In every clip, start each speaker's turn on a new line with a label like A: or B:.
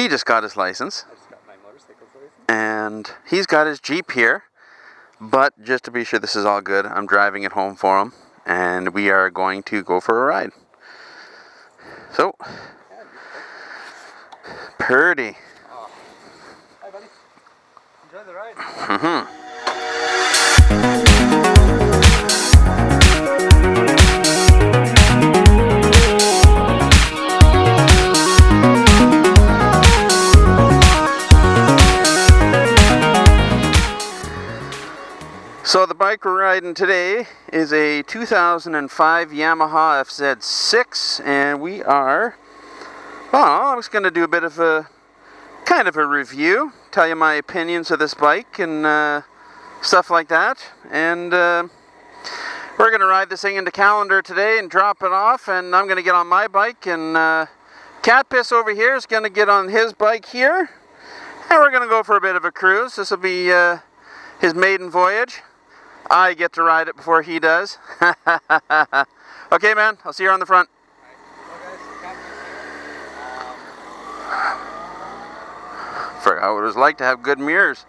A: He just got his license.
B: I just got my motorcycle's license.
A: And he's got his Jeep here. But just to be sure this is all good, I'm driving it home for him. And we are going to go for a ride. So, Purdy.
B: Oh. Hi, buddy. Enjoy the ride.
A: So the bike we're riding today is a 2005 Yamaha FZ6, and we are, well, I'm just going to do a bit of a, kind of a review, tell you my opinions of this bike and stuff like that, and we're going to ride this thing into Callender today and drop it off, and I'm going to get on my bike, and Cat Piss over here is going to get on his bike here, and we're going to go for a bit of a cruise. This will be his maiden voyage. I get to ride it before he does. Okay, man, I'll see you on the front. Forgot what it was like to have good mirrors.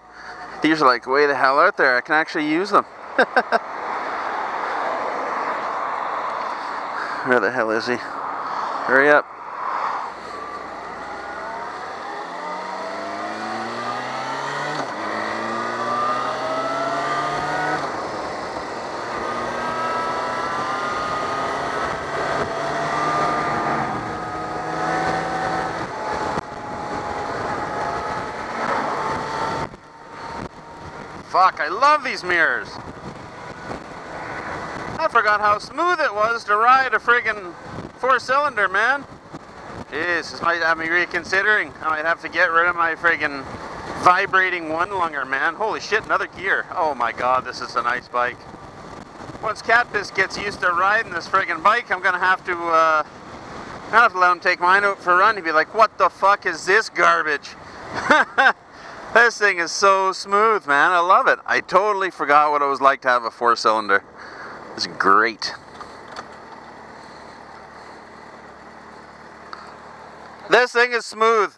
A: These are like way the hell out there. I can actually use them. Where the hell is he? Hurry up. Fuck, I love these mirrors. I forgot how smooth it was to ride a friggin' 4-cylinder, man. Jeez, this might have me reconsidering. I might have to get rid of my friggin' vibrating one-lunger, man. Holy shit, another gear. Oh my god, this is a nice bike. Once Cat Piss gets used to riding this friggin' bike, I'm gonna have to let him take mine out for a run. He'd be like, what the fuck is this garbage? This thing is so smooth, man. I love it. I totally forgot what it was like to have a 4-cylinder. It's great. This thing is smooth.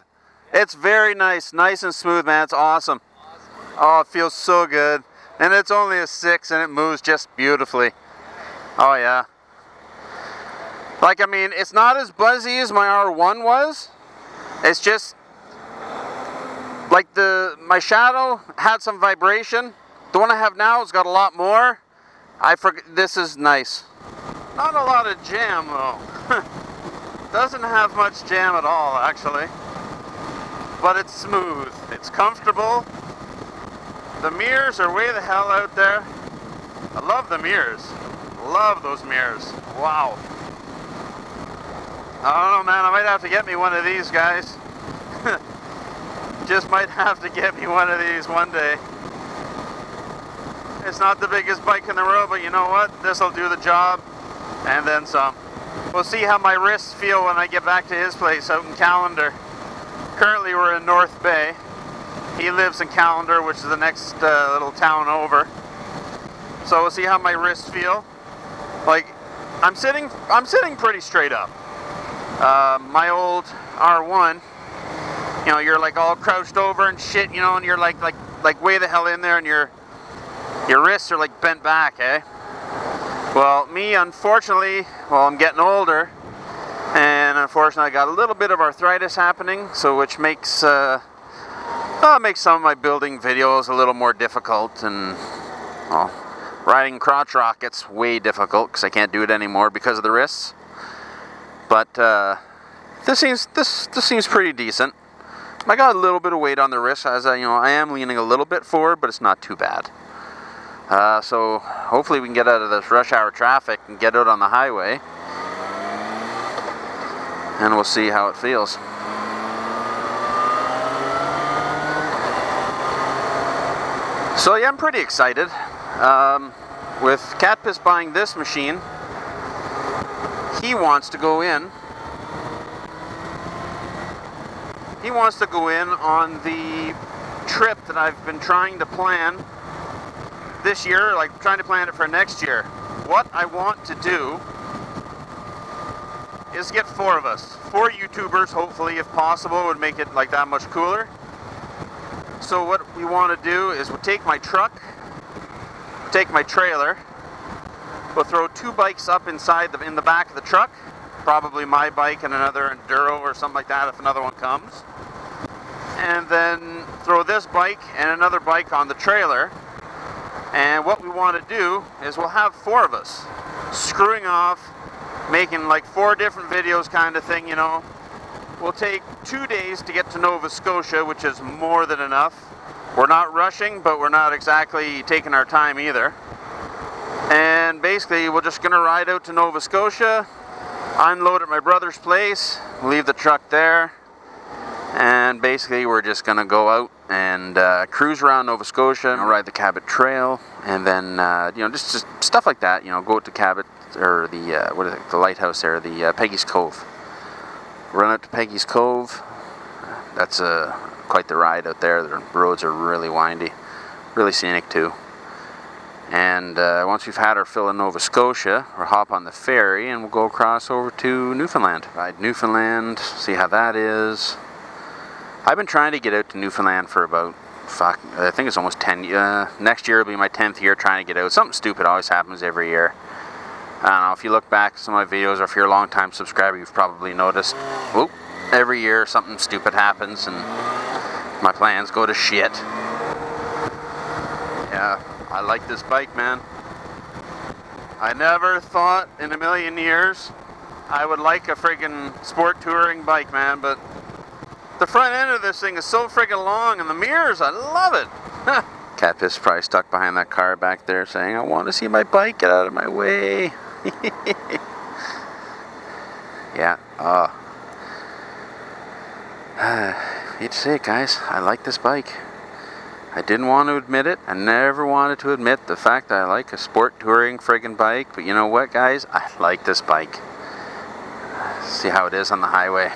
A: It's very nice. Nice and smooth, man. It's awesome. Oh, it feels so good. And it's only a 6 and it moves just beautifully. Oh, yeah. Like, I mean, it's not as buzzy as my R1 was. It's just... like my Shadow had some vibration. The one I have now has got a lot more. This is nice. Not a lot of jam though. Doesn't have much jam at all actually. But it's smooth. It's comfortable. The mirrors are way the hell out there. I love the mirrors. Love those mirrors. Wow. I don't know, man. I might have to get me one of these, guys. Just might have to get me one of these one day. It's not the biggest bike in the world, but you know what? This will do the job, and then some. We'll see how my wrists feel when I get back to his place out in Callender. Currently we're in North Bay. He lives in Callender, which is the next little town over. So we'll see how my wrists feel. Like, I'm sitting pretty straight up. My old R1, you know, you're like all crouched over and shit, you know, and you're like way the hell in there, and your wrists are like bent back, eh? Well, me, unfortunately, well, I'm getting older, and unfortunately I got a little bit of arthritis happening, so which makes some of my building videos a little more difficult, and well, riding crotch rockets way difficult because I can't do it anymore because of the wrists. But this seems pretty decent. I got a little bit of weight on the wrist, as I am leaning a little bit forward, but it's not too bad. So hopefully we can get out of this rush hour traffic and get out on the highway, and we'll see how it feels. So yeah, I'm pretty excited. With Cat Piss buying this machine, he wants to go in. He wants to go in on the trip that I've been trying to plan this year, like trying to plan it for next year. What I want to do is get 4 of us. 4 YouTubers, hopefully, if possible, would make it like that much cooler. So what we want to do is we'll take my truck, take my trailer, we'll throw 2 bikes up inside in the back of the truck, probably my bike and another Enduro or something like that if another one comes, and then throw this bike and another bike on the trailer. And what we want to do is we'll have 4 of us screwing off, making like 4 different videos kind of thing, you know. We'll take 2 days to get to Nova Scotia, which is more than enough. We're not rushing, but we're not exactly taking our time either. And basically, we're just gonna ride out to Nova Scotia, unload at my brother's place, leave the truck there, and basically we're just gonna go out and cruise around Nova Scotia, ride the Cabot Trail, and then you know, just stuff like that. You know, go out to Cabot, or the what is it, the lighthouse there, the Peggy's Cove. Run out to Peggy's Cove. That's quite the ride out there. The roads are really windy, really scenic too. And once we've had our fill in Nova Scotia, we'll hop on the ferry and we'll go across over to Newfoundland. Ride Newfoundland, see how that is. I've been trying to get out to Newfoundland for about, I think it's almost 10 years. Next year will be my 10th year trying to get out. Something stupid always happens every year. I don't know, if you look back at some of my videos, or if you're a long time subscriber, you've probably noticed, whoop, every year something stupid happens and my plans go to shit. Yeah, I like this bike, man. I never thought in a million years I would like a friggin' sport touring bike, man, but the front end of this thing is so friggin' long, and the mirrors, I love it. Cat Piss probably stuck behind that car back there saying, I want to see my bike, get out of my way. Yeah, hate to say it, guys, I like this bike. I didn't want to admit it. I never wanted to admit the fact that I like a sport touring friggin' bike, but you know what, guys? I like this bike. See how it is on the highway.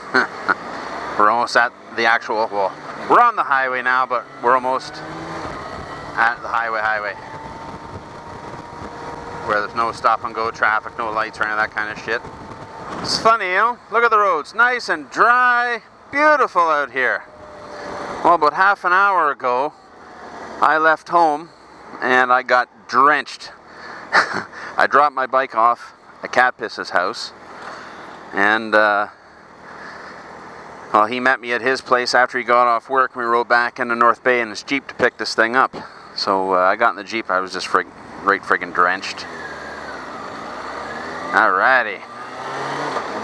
A: We're almost at the actual, well, we're on the highway now, but we're almost at the highway. Where there's no stop and go traffic, no lights or any of that kind of shit. It's funny, you know? Look at the roads, nice and dry, beautiful out here. Well, about half an hour ago, I left home and I got drenched. I dropped my bike off at Cat Piss's house, and well, he met me at his place after he got off work, and we rode back into North Bay in his Jeep to pick this thing up. So I got in the Jeep, I was just right friggin' drenched. Alrighty,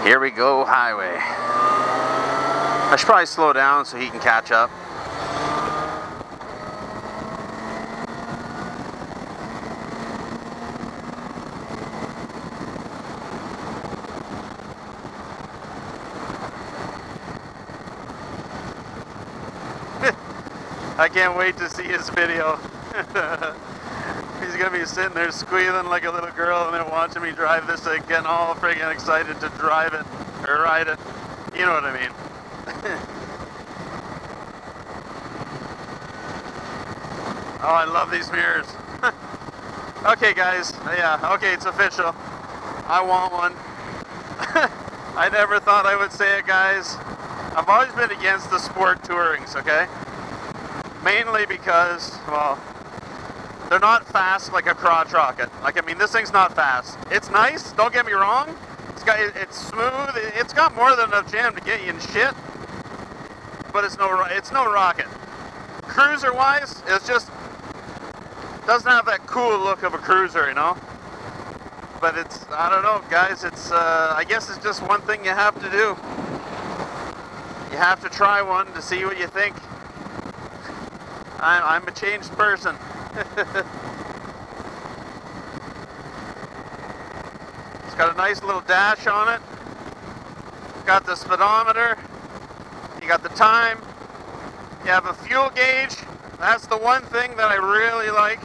A: here we go, highway. I should probably slow down so he can catch up. I can't wait to see his video. He's gonna be sitting there squealing like a little girl and then watching me drive this thing, getting all friggin' excited to drive it or ride it. You know what I mean. Oh, I love these mirrors. Okay, guys. Yeah, okay, it's official. I want one. I never thought I would say it, guys. I've always been against the sport tourings, okay? Mainly because, well, they're not fast like a crotch rocket. Like, I mean, this thing's not fast. It's nice, don't get me wrong. It's smooth. It's got more than enough jam to get you in shit. But it's no rocket. Cruiser-wise, it's just doesn't have that cool look of a cruiser, you know. But it's, I don't know, guys. It's I guess it's just one thing you have to do. You have to try one to see what you think. I'm a changed person. It's got a nice little dash on it. Got the speedometer. You got the time. You have a fuel gauge. That's the one thing that I really like,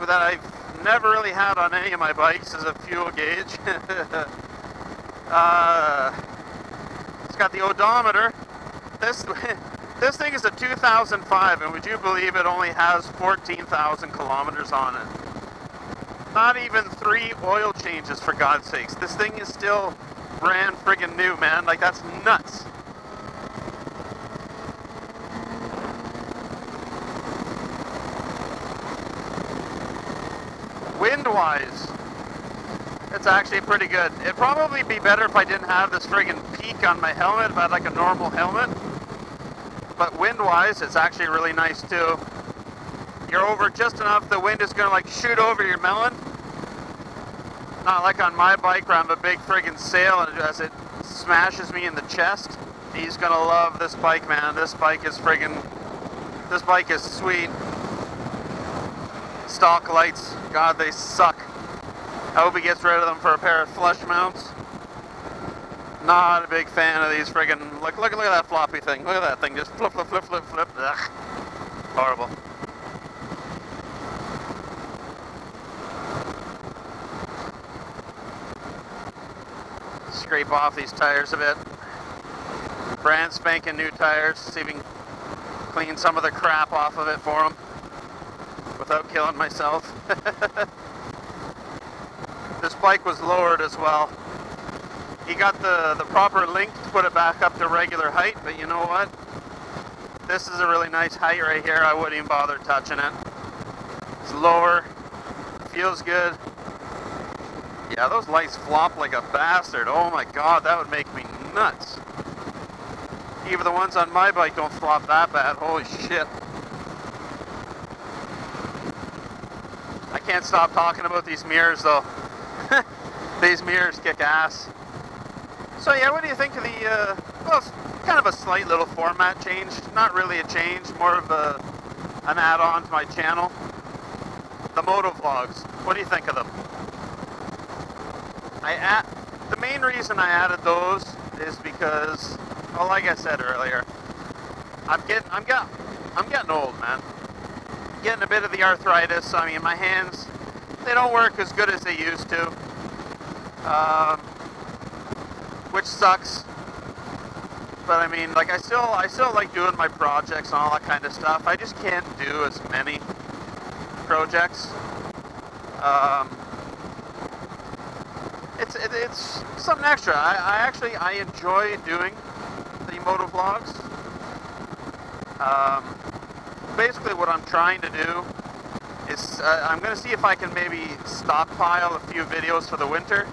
A: that I've never really had on any of my bikes, is a fuel gauge. It's got the odometer. This thing is a 2005, and would you believe it only has 14,000 kilometers on it? Not even 3 oil changes, for God's sakes. This thing is still brand friggin' new, man. Like, that's nuts. Wind-wise, it's actually pretty good. It'd probably be better if I didn't have this friggin' peak on my helmet, if I had like a normal helmet. But wind-wise, it's actually really nice too. You're over just enough, the wind is gonna like shoot over your melon. Not like on my bike where I'm a big friggin' sail and as it smashes me in the chest. He's gonna love this bike, man. This bike is sweet. Stock lights, God, they suck. I hope he gets rid of them for a pair of flush mounts. Not a big fan of these friggin', look at that floppy thing. Look at that thing, just flip, flip, flip, flip, flip. Ugh. Horrible. Scrape off these tires a bit. Brand spanking new tires. See if we can clean some of the crap off of it for them without killing myself. This bike was lowered as well. He got the proper link to put it back up to regular height, but you know what? This is a really nice height right here. I wouldn't even bother touching it. It's lower, feels good. Yeah, those lights flop like a bastard. Oh my God, that would make me nuts. Even the ones on my bike don't flop that bad. Holy shit. I can't stop talking about these mirrors though. These mirrors kick ass. So yeah, what do you think of the, well, it's kind of a slight little format change. Not really a change, more of an add-on to my channel. The motovlogs, what do you think of them? The main reason I added those is because, well, like I said earlier, I'm getting old, man. Getting a bit of the arthritis. I mean, my hands, they don't work as good as they used to, which sucks. But I mean, like I still like doing my projects and all that kind of stuff. I just can't do as many projects. It's something extra. I enjoy doing the motovlogs. Basically what I'm trying to do is I'm going to see if I can maybe stockpile a few videos for the winter.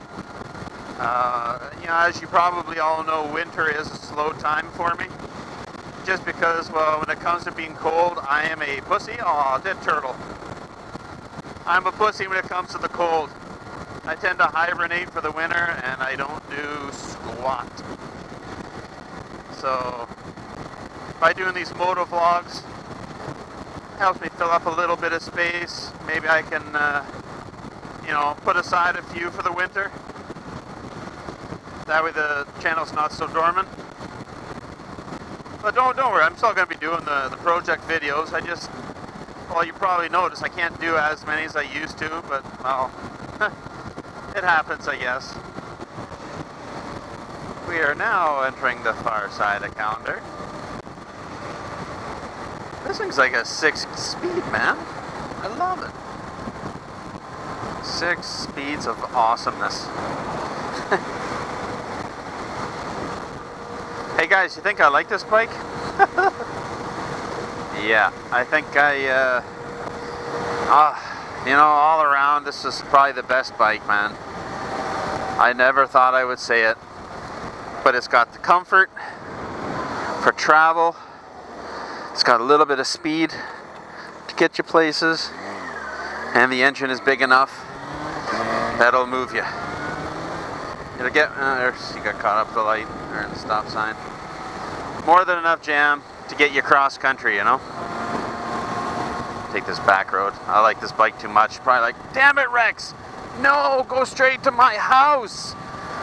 A: You know, as you probably all know, winter is a slow time for me. Just because, well, when it comes to being cold, I am a pussy. Aw, dead turtle. I'm a pussy when it comes to the cold. I tend to hibernate for the winter, and I don't do squat. So, by doing these motovlogs, helps me fill up a little bit of space. Maybe I can, you know, put aside a few for the winter. That way the channel's not so dormant. But don't worry, I'm still going to be doing the project videos. I just, well, you probably noticed I can't do as many as I used to, but, well, it happens, I guess. We are now entering the far side of Calendar. This thing's like a 6-speed, man. I love it. 6 speeds of awesomeness. Hey guys, you think I like this bike? Yeah, I think you know, all around, this is probably the best bike, man. I never thought I would say it, but it's got the comfort for travel. It's got a little bit of speed to get you places, and the engine is big enough that'll move you. It'll get, you got caught up the light, or the stop sign. More than enough jam to get you cross country, you know? Take this back road. I like this bike too much. Probably like, damn it, Rex! No, go straight to my house!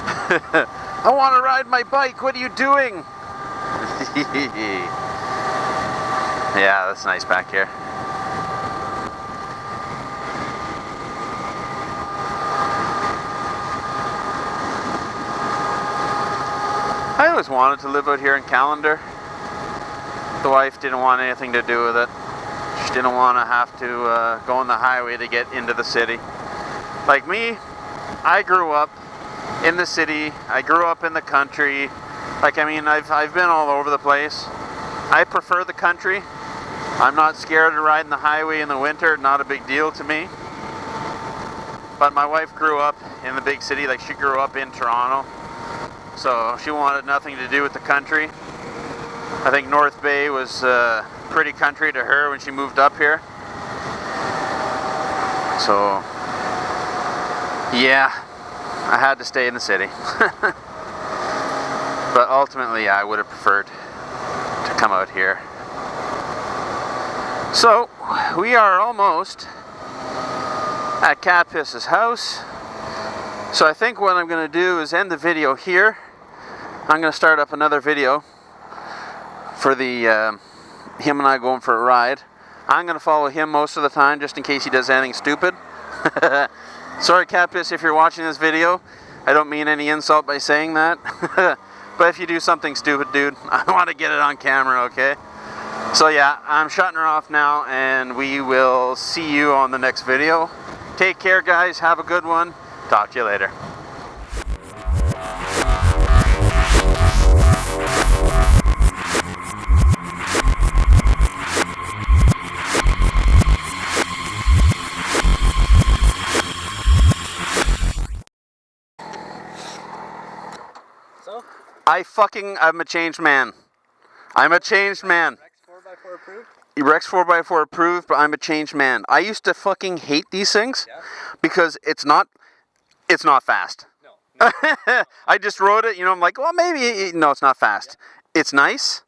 A: I want to ride my bike, what are you doing? Yeah, that's nice back here. I always wanted to live out here in Calendar. The wife didn't want anything to do with it. She didn't want to have to go on the highway to get into the city. Like me, I grew up in the city. I grew up in the country. Like, I mean, I've been all over the place. I prefer the country. I'm not scared to ride in the highway in the winter. Not a big deal to me. But my wife grew up in the big city. Like, she grew up in Toronto. So she wanted nothing to do with the country. I think North Bay was pretty country to her when she moved up here. So, yeah, I had to stay in the city. But ultimately, I would have preferred to come out here. So, we are almost at Cat Piss's house. So I think what I'm going to do is end the video here. I'm going to start up another video for the him and I going for a ride. I'm going to follow him most of the time just in case he does anything stupid. Sorry, Cat Piss, if you're watching this video. I don't mean any insult by saying that. But if you do something stupid, dude, I want to get it on camera, okay? So yeah, I'm shutting her off now, and we will see you on the next video. Take care, guys. Have a good one. Talk to you later.
B: So?
A: I'm a changed man. I'm a changed man.
B: Rex 4x4 approved?
A: Rex 4x4 approved, but I'm a changed man. I used to fucking hate these things because it's not fast.
B: No.
A: I just rode it, you know, I'm like, well, maybe, no, it's not fast. It's nice.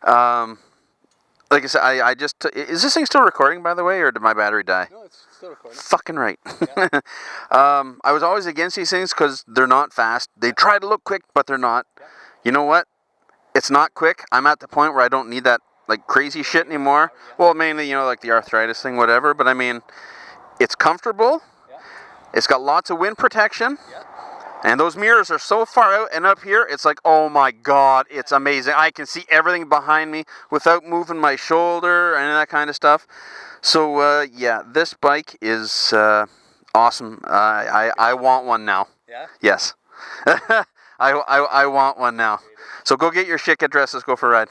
A: Like I said, I just, is this thing still recording, by the way, or did my battery die?
B: No, it's still recording.
A: Fucking right. I was always against these things because they're not fast. They try to look quick, but they're not. You know what? It's not quick. I'm at the point where I don't need that, like, crazy shit anymore. Well, mainly, you know, like the arthritis thing, whatever. But I mean, it's comfortable. It's got lots of wind protection. And those mirrors are so far out, and up here, it's like, oh my God, it's amazing. I can see everything behind me without moving my shoulder and that kind of stuff. So, yeah, this bike is awesome. I want one now.
B: Yeah?
A: Yes. I want one now. So go get your shit, get dressed, let's go for a ride.